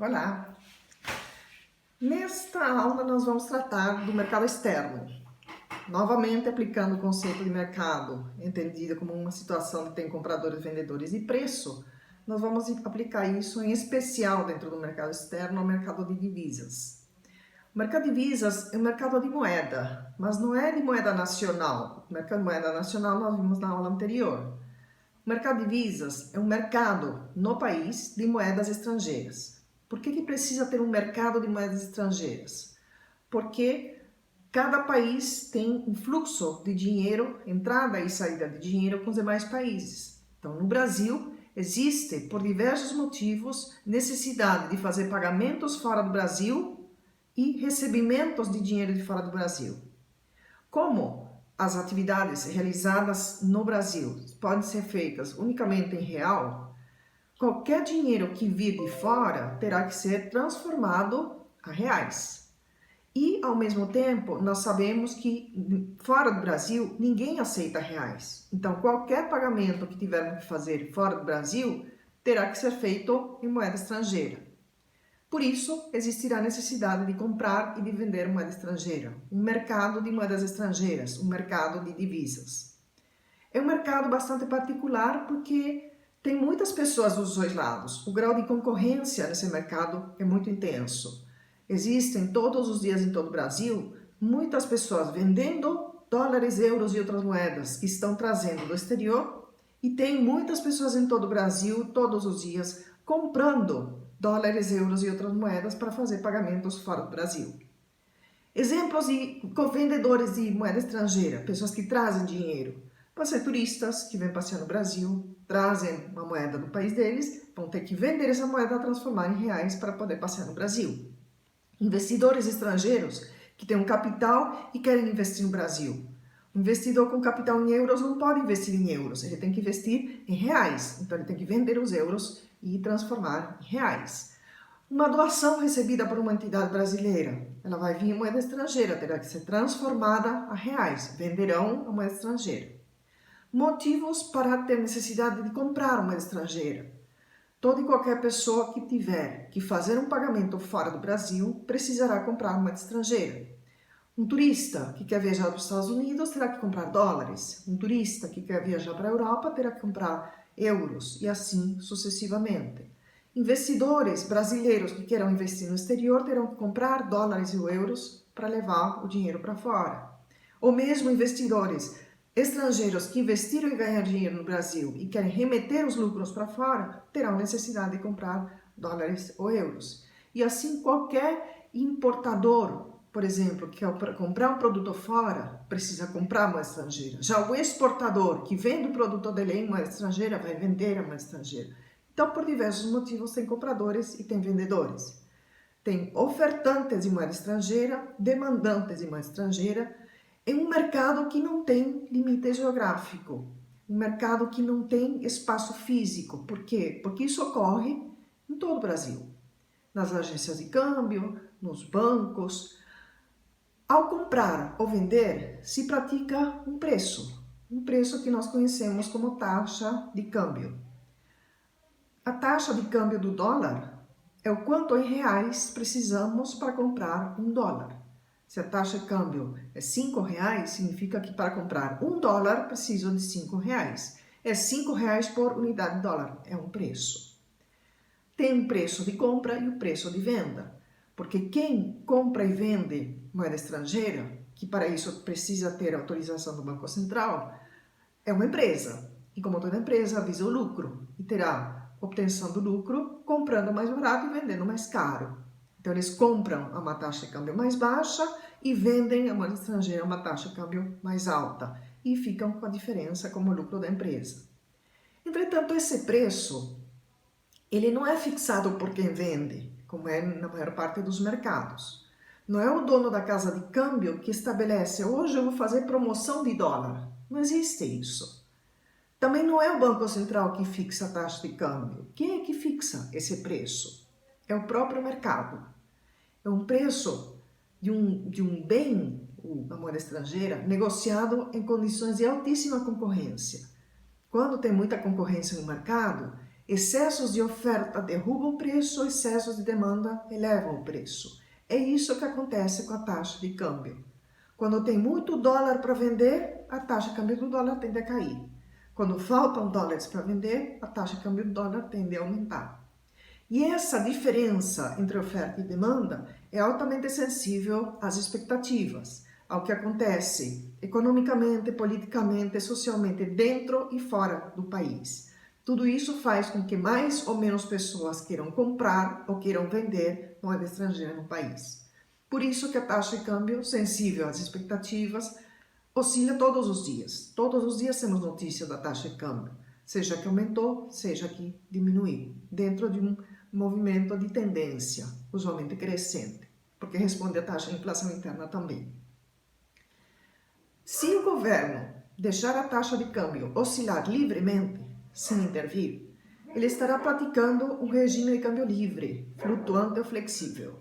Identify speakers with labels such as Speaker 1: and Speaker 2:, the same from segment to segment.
Speaker 1: Olá! Nesta aula nós vamos tratar do mercado externo, novamente aplicando o conceito de mercado, entendido como uma situação que tem compradores, vendedores e preço. Nós vamos aplicar isso em especial dentro do mercado externo, ao mercado de divisas. O mercado de divisas é um mercado de moeda, mas não é de moeda nacional. O mercado de moeda nacional nós vimos na aula anterior. O mercado de divisas é um mercado no país de moedas estrangeiras. Por que precisa ter um mercado de moedas estrangeiras? Porque cada país tem um fluxo de dinheiro, entrada e saída de dinheiro com os demais países. Então, no Brasil, existe, por diversos motivos, necessidade de fazer pagamentos fora do Brasil e recebimentos de dinheiro de fora do Brasil. Como as atividades realizadas no Brasil podem ser feitas unicamente em real, qualquer dinheiro que vir de fora terá que ser transformado a reais. E, ao mesmo tempo, nós sabemos que fora do Brasil ninguém aceita reais. Então, qualquer pagamento que tivermos que fazer fora do Brasil terá que ser feito em moeda estrangeira. Por isso, existirá a necessidade de comprar e de vender moeda estrangeira, um mercado de moedas estrangeiras, um mercado de divisas. É um mercado bastante particular porque tem muitas pessoas dos dois lados. O grau de concorrência nesse mercado é muito intenso. Existem todos os dias em todo o Brasil muitas pessoas vendendo dólares, euros e outras moedas que estão trazendo do exterior e tem muitas pessoas em todo o Brasil todos os dias comprando dólares, euros e outras moedas para fazer pagamentos fora do Brasil. Exemplos de vendedores de moeda estrangeira, pessoas que trazem dinheiro. Pode ser turistas que vêm passear no Brasil, trazem uma moeda do país deles, vão ter que vender essa moeda, transformar em reais para poder passear no Brasil. Investidores estrangeiros que têm um capital e querem investir no Brasil. Um investidor com capital em euros não pode investir em euros, ele tem que investir em reais, então ele tem que vender os euros e transformar em reais. Uma doação recebida por uma entidade brasileira, ela vai vir em moeda estrangeira, terá que ser transformada a reais, venderão a moeda estrangeira. Motivos para ter necessidade de comprar uma moeda estrangeira. Toda e qualquer pessoa que tiver que fazer um pagamento fora do Brasil precisará comprar uma moeda estrangeira. Um turista que quer viajar para os Estados Unidos terá que comprar dólares. Um turista que quer viajar para a Europa terá que comprar euros e assim sucessivamente. Investidores brasileiros que queiram investir no exterior terão que comprar dólares ou euros para levar o dinheiro para fora. Ou mesmo investidores estrangeiros que investiram e ganham dinheiro no Brasil e querem remeter os lucros para fora, terão necessidade de comprar dólares ou euros. E assim qualquer importador, por exemplo, que quer comprar um produto fora, precisa comprar moeda estrangeira. Já o exportador que vende o produto dele em moeda estrangeira, vai vender a moeda estrangeira. Então, por diversos motivos, tem compradores e tem vendedores. Tem ofertantes de moeda estrangeira, demandantes de moeda estrangeira, em um mercado que não tem limite geográfico, um mercado que não tem espaço físico. Por quê? Porque isso ocorre em todo o Brasil, nas agências de câmbio, nos bancos. Ao comprar ou vender, se pratica um preço que nós conhecemos como taxa de câmbio. A taxa de câmbio do dólar é o quanto em reais precisamos para comprar um dólar. Se a taxa de câmbio é R$5, significa que para comprar um dólar preciso de R$5. É R$5 por unidade de dólar, é um preço. Tem um preço de compra e o preço de venda, porque quem compra e vende moeda estrangeira, que para isso precisa ter autorização do Banco Central, é uma empresa. E como toda empresa, visa o lucro e terá obtenção do lucro comprando mais barato e vendendo mais caro. Então, eles compram a uma taxa de câmbio mais baixa e vendem a moeda estrangeira a uma taxa de câmbio mais alta e ficam com a diferença como lucro da empresa. Entretanto, esse preço, ele não é fixado por quem vende, como é na maior parte dos mercados. Não é o dono da casa de câmbio que estabelece, hoje eu vou fazer promoção de dólar. Não existe isso. Também não é o Banco Central que fixa a taxa de câmbio. Quem é que fixa esse preço? É o próprio mercado. É um preço de um bem, a moeda estrangeira, negociado em condições de altíssima concorrência. Quando tem muita concorrência no mercado, Excessos de oferta derrubam o preço, excessos de demanda elevam o preço. É isso que acontece com a taxa de câmbio. Quando tem muito dólar para vender, a taxa de câmbio do dólar tende a cair. Quando faltam dólares para vender, a taxa de câmbio do dólar tende a aumentar. E essa diferença entre oferta e demanda é altamente sensível às expectativas, ao que acontece economicamente, politicamente, socialmente, dentro e fora do país. Tudo isso faz com que mais ou menos pessoas queiram comprar ou queiram vender moeda estrangeira no país. Por isso que a taxa de câmbio, sensível às expectativas, oscila todos os dias. Todos os dias temos notícia da taxa de câmbio, seja que aumentou, seja que diminuiu, dentro de um movimento de tendência, usualmente crescente, porque responde à taxa de inflação interna também. Se o governo deixar a taxa de câmbio oscilar livremente, sem intervir, ele estará praticando um regime de câmbio livre, flutuante ou flexível.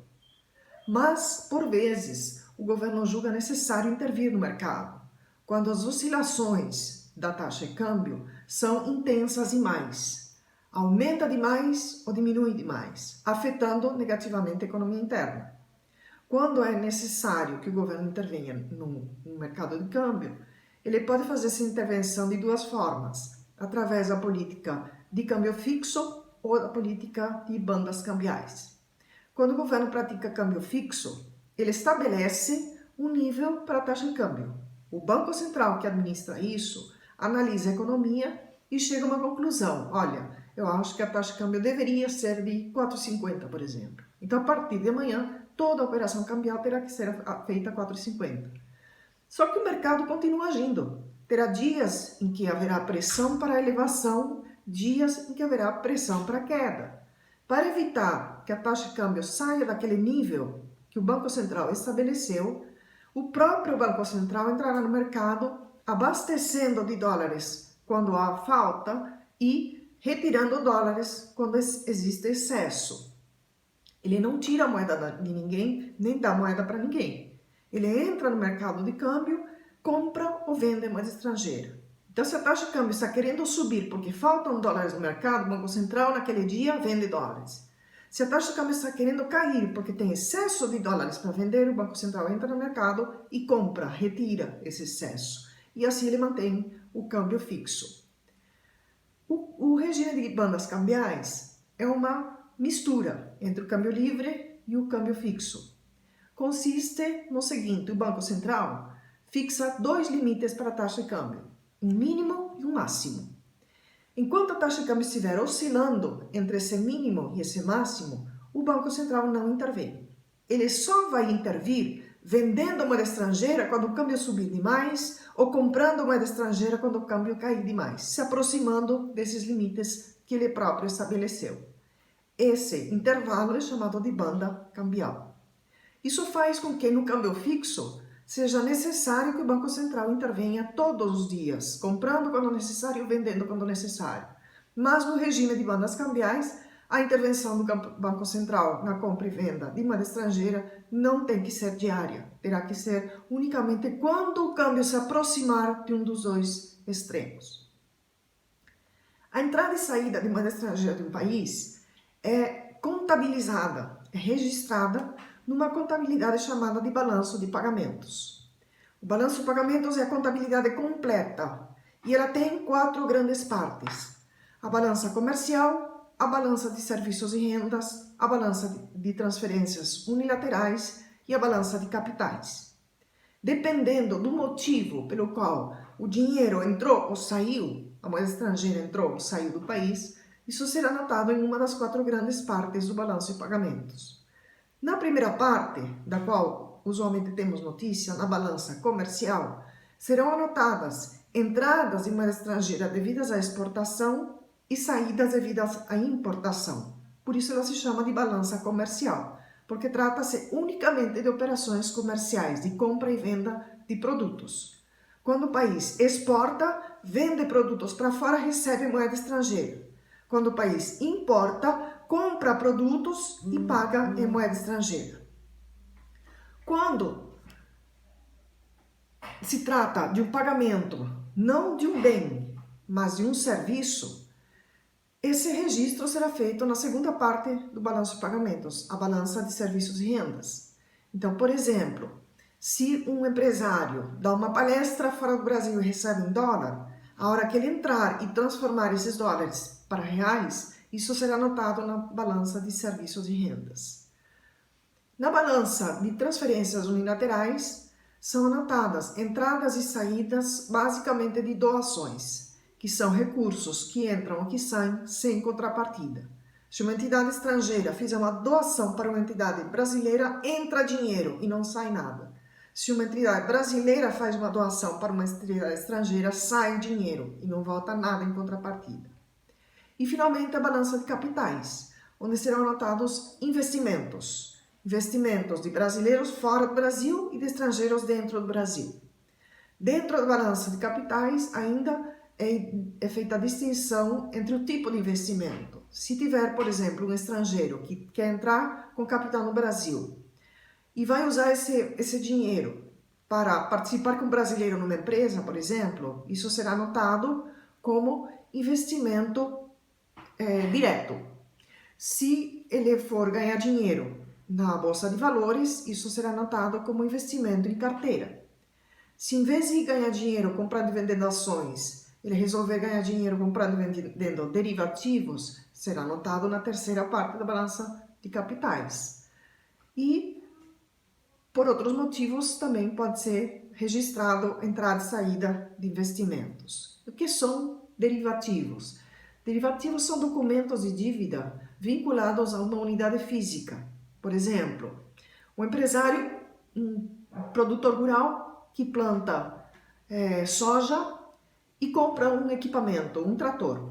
Speaker 1: Mas, por vezes, o governo julga necessário intervir no mercado, quando as oscilações da taxa de câmbio são intensas demais, aumenta demais ou diminui demais, afetando negativamente a economia interna. Quando é necessário que o governo intervenha no mercado de câmbio, ele pode fazer essa intervenção de duas formas, através da política de câmbio fixo ou da política de bandas cambiais. Quando o governo pratica câmbio fixo, ele estabelece um nível para a taxa de câmbio. O Banco Central que administra isso analisa a economia e chega a uma conclusão. Olha, eu acho que a taxa de câmbio deveria ser de 4,50, por exemplo. Então, a partir de amanhã, toda a operação cambial terá que ser feita a 4,50. Só que o mercado continua agindo. Terá dias em que haverá pressão para a elevação, dias em que haverá pressão para a queda. Para evitar que a taxa de câmbio saia daquele nível que o Banco Central estabeleceu, o próprio Banco Central entrará no mercado abastecendo de dólares quando há falta e retirando dólares quando existe excesso. Ele não tira a moeda de ninguém, nem dá moeda para ninguém. Ele entra no mercado de câmbio, compra ou vende moeda estrangeira. Então, se a taxa de câmbio está querendo subir porque faltam dólares no mercado, o Banco Central naquele dia vende dólares. Se a taxa de câmbio está querendo cair porque tem excesso de dólares para vender, o Banco Central entra no mercado e compra, retira esse excesso. E assim ele mantém o câmbio fixo. O regime de bandas cambiais é uma mistura entre o câmbio livre e o câmbio fixo. Consiste no seguinte: o Banco Central fixa dois limites para a taxa de câmbio, um mínimo e um máximo. Enquanto a taxa de câmbio estiver oscilando entre esse mínimo e esse máximo, o Banco Central não intervém. Ele só vai intervir vendendo moeda estrangeira quando o câmbio subir demais ou comprando moeda estrangeira quando o câmbio cair demais, se aproximando desses limites que ele próprio estabeleceu. Esse intervalo é chamado de banda cambial. Isso faz com que no câmbio fixo seja necessário que o Banco Central intervenha todos os dias, comprando quando necessário e vendendo quando necessário. Mas no regime de bandas cambiais, a intervenção do Banco Central na compra e venda de moeda estrangeira não tem que ser diária, terá que ser unicamente quando o câmbio se aproximar de um dos dois extremos. A entrada e saída de moeda estrangeira de um país é contabilizada, é registrada numa contabilidade chamada de balanço de pagamentos. O balanço de pagamentos é a contabilidade completa e ela tem 4 grandes partes: a balança comercial, a balança de serviços e rendas, a balança de transferências unilaterais e a balança de capitais. Dependendo do motivo pelo qual o dinheiro entrou ou saiu, a moeda estrangeira entrou ou saiu do país, isso será anotado em uma das 4 grandes partes do balanço de pagamentos. Na primeira parte, da qual usualmente temos notícia, na balança comercial, serão anotadas entradas de moeda estrangeira devidas à exportação e saídas devidas à importação. Por isso ela se chama de balança comercial, porque trata-se unicamente de operações comerciais, de compra e venda de produtos. Quando o país exporta, vende produtos para fora, recebe moeda estrangeira. Quando o país importa, compra produtos e paga em moeda estrangeira. Quando se trata de um pagamento, não de um bem, mas de um serviço, Esse registro será feito na segunda parte do balanço de pagamentos, a balança de serviços e rendas. Então, por exemplo, se um empresário dá uma palestra fora do Brasil e recebe em dólar, a hora que ele entrar e transformar esses dólares para reais, isso será anotado na balança de serviços e rendas. Na balança de transferências unilaterais, são anotadas entradas e saídas basicamente de doações, que são recursos que entram ou que saem sem contrapartida. Se uma entidade estrangeira fizer uma doação para uma entidade brasileira, entra dinheiro e não sai nada. Se uma entidade brasileira faz uma doação para uma entidade estrangeira, sai dinheiro e não volta nada em contrapartida. E, finalmente, a balança de capitais, onde serão anotados investimentos. Investimentos de brasileiros fora do Brasil e de estrangeiros dentro do Brasil. Dentro da balança de capitais, ainda é feita a distinção entre o tipo de investimento. Se tiver, por exemplo, um estrangeiro que quer entrar com capital no Brasil e vai usar esse dinheiro para participar com um brasileiro numa empresa, por exemplo, isso será anotado como investimento direto. Se ele for ganhar dinheiro na Bolsa de Valores, isso será anotado como investimento em carteira. Se em vez de ganhar dinheiro comprando e vendendo ações, ele resolver ganhar dinheiro comprando e vendendo derivativos, será anotado na terceira parte da balança de capitais. E, por outros motivos, também pode ser registrado entrada e saída de investimentos. O que são derivativos? Derivativos são documentos de dívida vinculados a uma unidade física. Por exemplo, um empresário, um produtor rural que planta soja e compra um equipamento, um trator,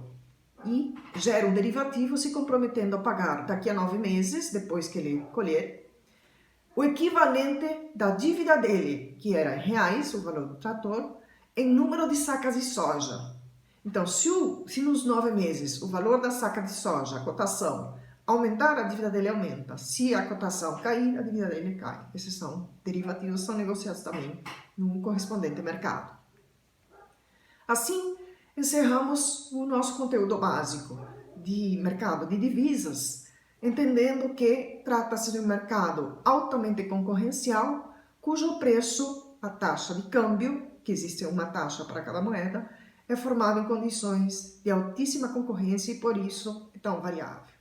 Speaker 1: e gera um derivativo se comprometendo a pagar daqui a 9 meses, depois que ele colher, o equivalente da dívida dele, que era em reais, o valor do trator, em número de sacas de soja. Então, se nos 9 meses o valor da saca de soja, a cotação, aumentar, a dívida dele aumenta. Se a cotação cair, a dívida dele cai. Esses são derivativos, são negociados também no correspondente mercado. Assim, encerramos o nosso conteúdo básico de mercado de divisas, entendendo que trata-se de um mercado altamente concorrencial, cujo preço, a taxa de câmbio, que existe uma taxa para cada moeda, é formado em condições de altíssima concorrência e, por isso, é tão variável.